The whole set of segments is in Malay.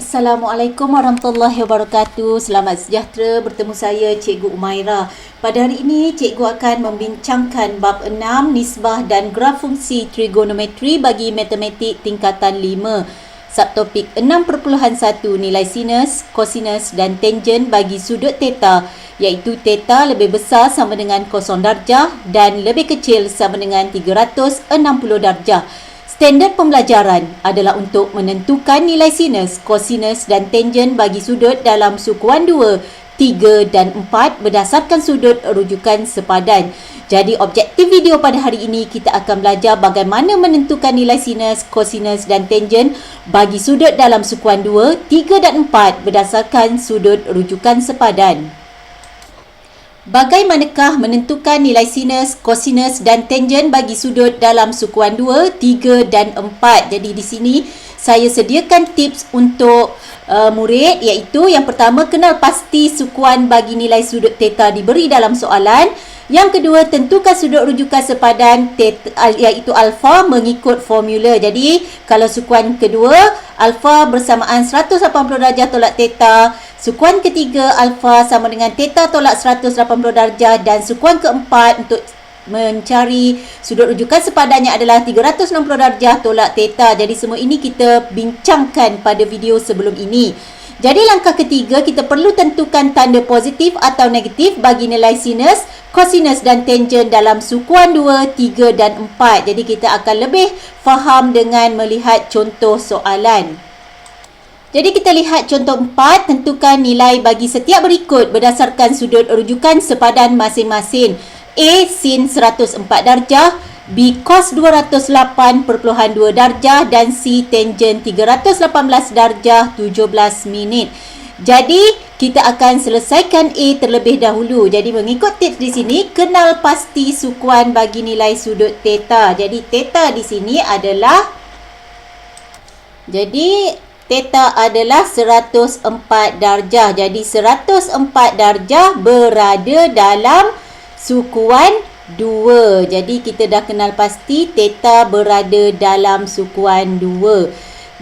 Assalamualaikum warahmatullahi wabarakatuh. Selamat sejahtera, bertemu saya Cikgu Umairah. Pada hari ini cikgu akan membincangkan bab 6 nisbah dan graf fungsi trigonometri bagi matematik tingkatan 5. Subtopik 6.1 nilai sinus, kosinus dan tangen bagi sudut theta, iaitu theta lebih besar sama dengan 0 darjah dan lebih kecil sama dengan 360 darjah. Standard pembelajaran adalah untuk menentukan nilai sinus, kosinus dan tangen bagi sudut dalam sukuan 2, 3 dan 4 berdasarkan sudut rujukan sepadan. Jadi objektif video pada hari ini kita akan belajar bagaimana menentukan nilai sinus, kosinus dan tangen bagi sudut dalam sukuan 2, 3 dan 4 berdasarkan sudut rujukan sepadan. Bagaimanakah menentukan nilai sinus, kosinus dan tangen bagi sudut dalam sukuan 2, 3 dan 4? Jadi di sini saya sediakan tips untuk murid, iaitu yang pertama, kenal pasti sukuan bagi nilai sudut theta diberi dalam soalan. Yang kedua, tentukan sudut rujukan sepadan theta, iaitu alfa mengikut formula. Jadi kalau sukuan kedua, alfa bersamaan 180 darjah tolak theta. Sukuan ketiga, alfa sama dengan theta tolak 180 darjah. Dan sukuan keempat untuk mencari sudut rujukan sepadannya adalah 360 darjah tolak theta. Jadi semua ini kita bincangkan pada video sebelum ini. Jadi langkah ketiga, kita perlu tentukan tanda positif atau negatif bagi nilai sinus, kosinus dan tangen dalam sukuan 2, 3 dan 4. Jadi kita akan lebih faham dengan melihat contoh soalan. Jadi kita lihat contoh 4, tentukan nilai bagi setiap berikut berdasarkan sudut rujukan sepadan masing-masing. A sin 104 darjah, B cos 208.2 darjah dan C tangen 318 darjah 17 minit. Jadi kita akan selesaikan A terlebih dahulu. Jadi mengikut tips di sini, kenal pasti sukuan bagi nilai sudut theta. Jadi theta di sini adalah theta adalah 104 darjah. Jadi 104 darjah berada dalam sukuan 2. Jadi kita dah kenal pasti theta berada dalam sukuan 2.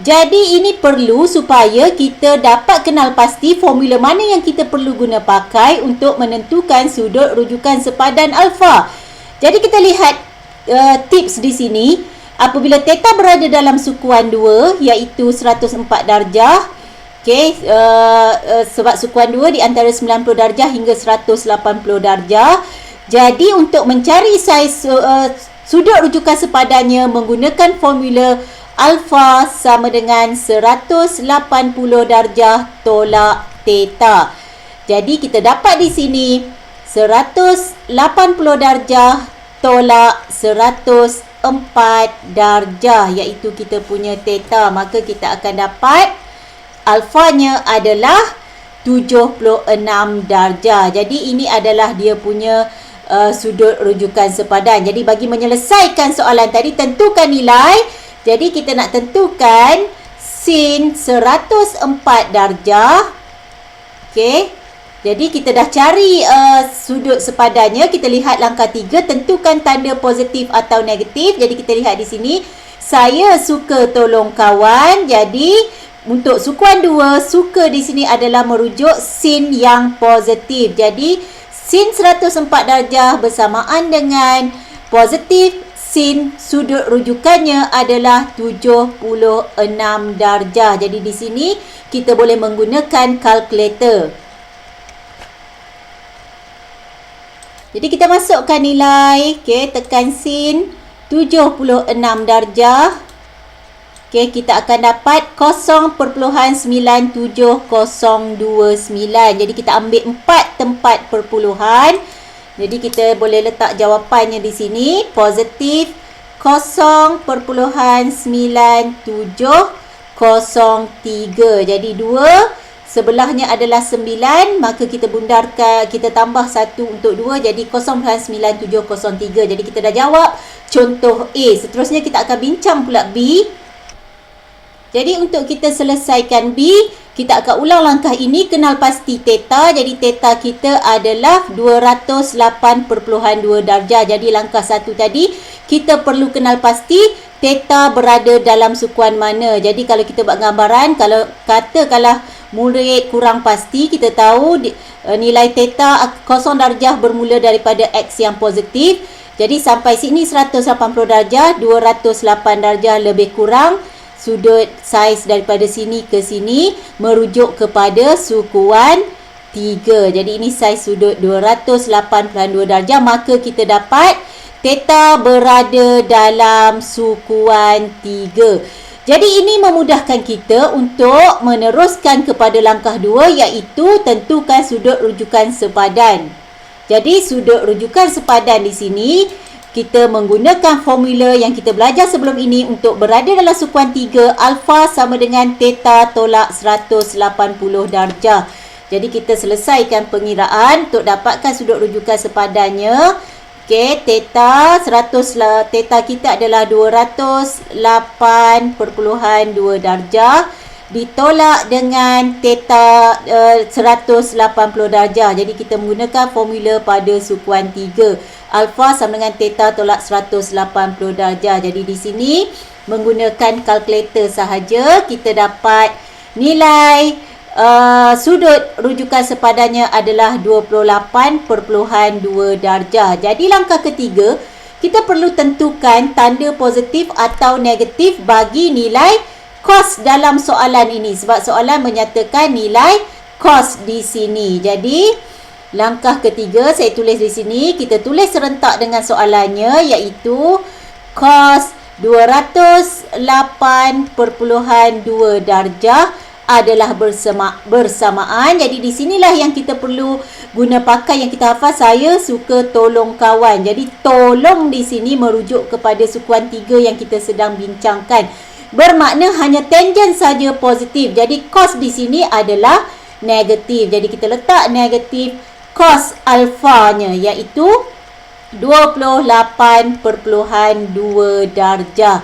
Jadi ini perlu supaya kita dapat kenal pasti formula mana yang kita perlu guna pakai untuk menentukan sudut rujukan sepadan alfa. Jadi kita lihat tips di sini. Apabila theta berada dalam sukuan 2, iaitu 104 darjah, sebab sukuan 2 di antara 90 darjah hingga 180 darjah. Jadi untuk mencari saiz sudut rujukan sepadannya menggunakan formula alfa sama dengan 180 darjah tolak theta. Jadi kita dapat di sini 180 darjah tolak 104 darjah, iaitu kita punya theta. Maka kita akan dapat alfanya adalah 76 darjah. Jadi ini adalah dia punya sudut rujukan sepadan. Jadi bagi menyelesaikan soalan tadi, tentukan nilai. Jadi kita nak tentukan sin 104 darjah. Jadi kita dah cari sudut sepadannya. Kita lihat langkah 3, tentukan tanda positif atau negatif. Jadi kita lihat di sini, saya suka tolong kawan. Jadi untuk sukuan 2, suka di sini adalah merujuk sin yang positif. Jadi sin 104 darjah bersamaan dengan positif sin sudut rujukannya adalah 76 darjah. Jadi di sini kita boleh menggunakan kalkulator. Jadi kita masukkan nilai, tekan sin 76 darjah. Kita akan dapat 0.97029. Jadi kita ambil 4 tempat perpuluhan. Jadi kita boleh letak jawapannya di sini, positif 0.9703. Jadi 2 sebelahnya adalah 9, maka kita bundarkan, kita tambah 1 untuk 2, jadi 0.9703. Jadi kita dah jawab contoh A. Seterusnya kita akan bincang pula B. Jadi untuk kita selesaikan B, kita akan ulang langkah ini, kenal pasti theta. Jadi theta kita adalah 208.2 darjah. Jadi langkah 1 tadi, kita perlu kenal pasti theta berada dalam sukuan mana. Jadi kalau kita buat gambaran, kalau katakanlah murid kurang pasti, kita tahu nilai theta 0 darjah bermula daripada X yang positif. Jadi sampai sini 180 darjah, 208 darjah lebih kurang sudut saiz daripada sini ke sini merujuk kepada sukuan 3. Jadi ini saiz sudut 208.2 darjah. Maka kita dapat theta berada dalam sukuan 3. Jadi ini memudahkan kita untuk meneruskan kepada langkah 2, iaitu tentukan sudut rujukan sepadan. Jadi sudut rujukan sepadan di sini kita menggunakan formula yang kita belajar sebelum ini untuk berada dalam sukuan 3. Alfa sama dengan theta tolak 180 darjah. Jadi kita selesaikan pengiraan untuk dapatkan sudut rujukan sepadannya. Okey, theta kita adalah 208.2 darjah ditolak dengan theta 180 darjah. Jadi kita menggunakan formula pada sukuan 3. Alfa sama dengan theta tolak 180 darjah. Jadi di sini menggunakan kalkulator sahaja kita dapat nilai sudut rujukan sepadannya adalah 28.2 darjah. Jadi langkah ketiga, kita perlu tentukan tanda positif atau negatif bagi nilai cos dalam soalan ini, sebab soalan menyatakan nilai cos di sini. Jadi langkah ketiga saya tulis di sini, kita tulis serentak dengan soalannya, iaitu cos 208.2 darjah adalah bersamaan. Jadi di sinilah yang kita perlu guna pakai yang kita hafal. Saya suka tolong kawan. Jadi tolong di sini merujuk kepada sukuan 3 yang kita sedang bincangkan. Bermakna hanya tangen saja positif. Jadi cos di sini adalah negatif. Jadi kita letak negatif cos alfanya, iaitu 28.2 darjah.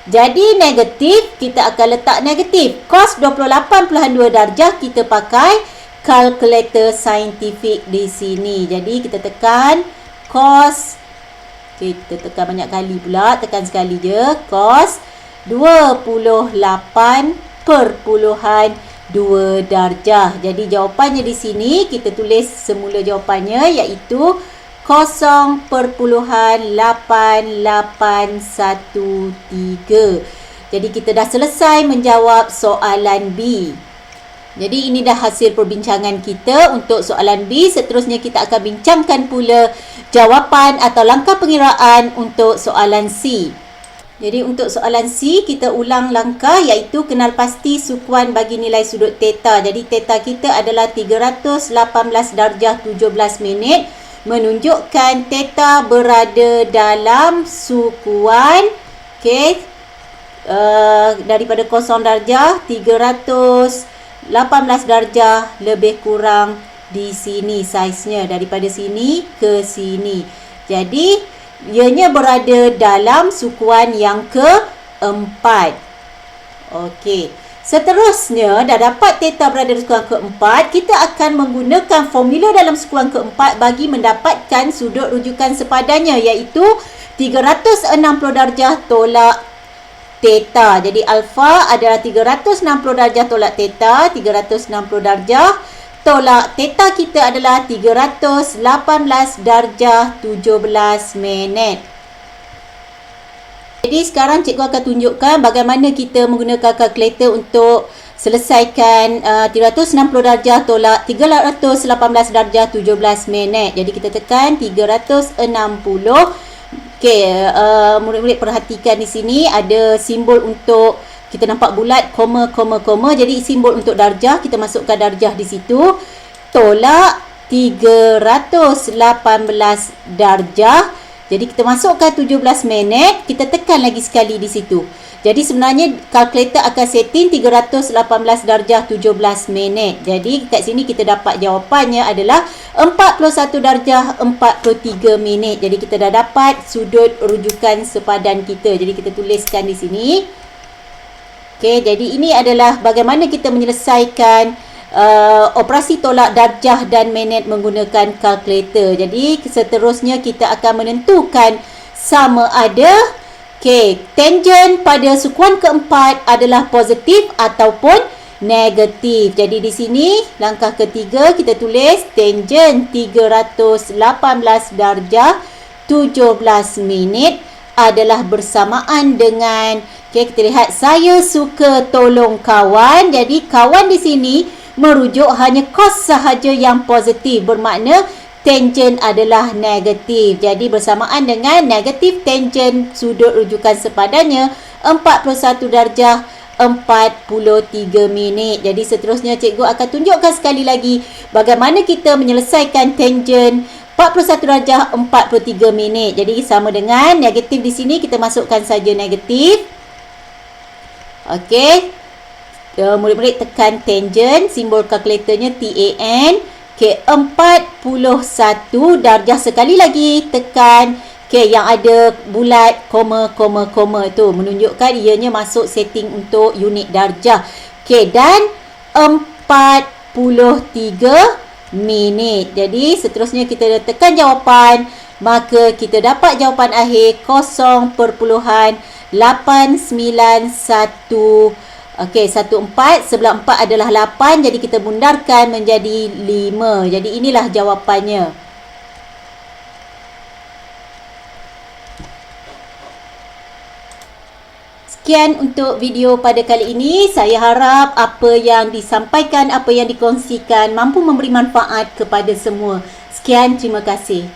Jadi negatif, kita akan letak negatif. Cos 28.2 darjah kita pakai kalkulator saintifik di sini. Jadi kita tekan cos, kita tekan banyak kali pula, tekan sekali je, cos 28.2 darjah. Jadi jawapannya di sini kita tulis semula jawapannya, iaitu 0.8813. Jadi kita dah selesai menjawab soalan B. Jadi ini dah hasil perbincangan kita untuk soalan B. Seterusnya kita akan bincangkan pula jawapan atau langkah pengiraan untuk soalan C. Jadi untuk soalan C, kita ulang langkah, iaitu kenal pasti sukuan bagi nilai sudut theta. Jadi theta kita adalah 318 darjah 17 minit. Menunjukkan theta berada dalam sukuan, daripada 0 darjah, 318 darjah lebih kurang di sini saiznya, daripada sini ke sini. Jadi ianya berada dalam sukuan yang keempat. Okey. Seterusnya, dah dapat theta berada dalam sukuan keempat, kita akan menggunakan formula dalam sukuan keempat bagi mendapatkan sudut rujukan sepadannya, iaitu 360 darjah tolak theta. Jadi alfa adalah 360 darjah tolak theta, 360 darjah tolak theta kita adalah 318 darjah 17 minit. Jadi sekarang cikgu akan tunjukkan bagaimana kita menggunakan kalkulator untuk selesaikan 360 darjah tolak 318 darjah 17 minit. Jadi kita tekan 360. Okey, murid-murid perhatikan di sini ada simbol untuk, kita nampak bulat, koma, koma, koma. Jadi simbol untuk darjah, kita masukkan darjah di situ. Tolak 318 darjah. Jadi kita masukkan 17 minit, kita tekan lagi sekali di situ. Jadi sebenarnya kalkulator akan setting 318 darjah 17 minit. Jadi kat sini kita dapat jawapannya adalah 41 darjah 43 minit. Jadi kita dah dapat sudut rujukan sepadan kita. Jadi kita tuliskan di sini. Okey, jadi ini adalah bagaimana kita menyelesaikan operasi tolak darjah dan minit menggunakan kalkulator. Jadi seterusnya kita akan menentukan sama ada Okey, tangent pada sukuan keempat adalah positif ataupun negatif. Jadi di sini langkah ketiga kita tulis tangent 318 darjah 17 minit adalah bersamaan dengan, okey, kita lihat saya suka tolong kawan. Jadi kawan di sini merujuk hanya kos sahaja yang positif, bermakna tangent adalah negatif. Jadi bersamaan dengan negatif tangent sudut rujukan sepadannya 41 darjah 43 minit. Jadi seterusnya cikgu akan tunjukkan sekali lagi bagaimana kita menyelesaikan tangent 41 darjah 43 minit. Jadi sama dengan negatif di sini, kita masukkan saja negatif. Okey. Murid-murid tekan tangent, simbol kalkulatornya TAN. Okey, 41 darjah, sekali lagi tekan. Okey, yang ada bulat koma itu menunjukkan ianya masuk setting untuk unit darjah. Okey, dan 43 minit. Jadi seterusnya kita tekan jawapan, maka kita dapat jawapan akhir 0.891. Okey, 14 sebelah 4 adalah 8, jadi kita bundarkan menjadi 5. Jadi inilah jawapannya. Sekian untuk video pada kali ini. Saya harap apa yang disampaikan, apa yang dikongsikan mampu memberi manfaat kepada semua. Sekian, terima kasih.